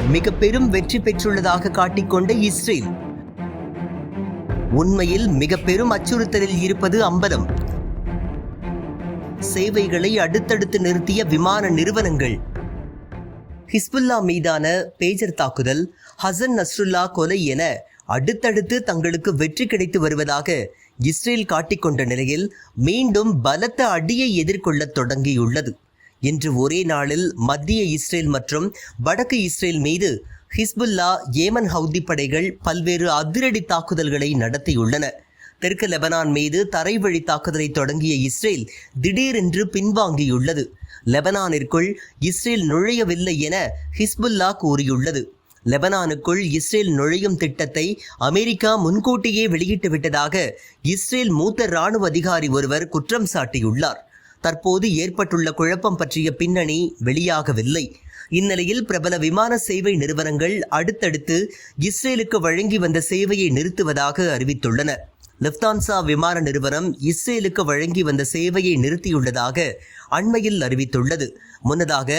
மிக பெரும் வெற்றி பெற்றுள்ளதாக காட்டிக்கொண்ட இஸ்ரேல் உண்மையில் மிக பெரும் அச்சுறுத்தலில் இருப்பது அம்பலம். சேவைகளை அடுத்தடுத்து நிறுத்திய விமான நிறுவனங்கள். ஹிஸ்புல்லா மீதான பேஜர் தாக்குதல், ஹசன் நஸ்ருல்லா கொலை என அடுத்தடுத்து தங்களுக்கு வெற்றி கிடைத்து வருவதாக இஸ்ரேல் காட்டிக்கொண்ட நிலையில் மீண்டும் பலத்த அடியை எதிர்கொள்ள தொடங்கியுள்ளது. இன்று ஒரே நாளில் மத்திய இஸ்ரேல் மற்றும் வடக்கு இஸ்ரேல் மீது ஹிஸ்புல்லா, ஏமன் ஹவுதி படைகள் பல்வேறு அதிரடி தாக்குதல்களை நடத்தியுள்ளன. தெற்கு லெபனான் மீது தரைவழி தாக்குதலை தொடங்கிய இஸ்ரேல் திடீரென்று பின்வாங்கியுள்ளது. லெபனானிற்குள் இஸ்ரேல் நுழையவில்லை என ஹிஸ்புல்லா கூறியுள்ளது. லெபனானுக்குள் இஸ்ரேல் நுழையும் திட்டத்தை அமெரிக்கா முன்கூட்டியே வெளியிட்டு விட்டதாக இஸ்ரேல் மூத்த இராணுவ அதிகாரி ஒருவர் குற்றம் சாட்டியுள்ளார். தற்போது ஏற்பட்டுள்ள குழப்பம் பற்றிய பின்னணி வெளியாகவில்லை. இந்நிலையில் பிரபல விமான சேவை நிறுவனங்கள் அடுத்தடுத்து இஸ்ரேலுக்கு வழங்கி வந்த சேவையை நிறுத்துவதாக அறிவித்துள்ளன. லுஃப்தான்சா விமான நிறுவனம் இஸ்ரேலுக்கு வழங்கி வந்த சேவையை நிறுத்தியுள்ளதாக அண்மையில் அறிவித்துள்ளது. முன்னதாக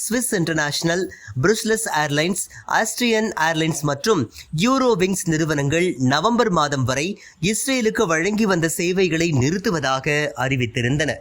Swiss International, Brussels Airlines, Austrian Airlines மற்றும் யூரோவிங்ஸ் நிறுவனங்கள் நவம்பர் மாதம் வரை இஸ்ரேலுக்கு வழங்கி வந்த சேவைகளை நிறுத்துவதாக அறிவித்திருந்தன.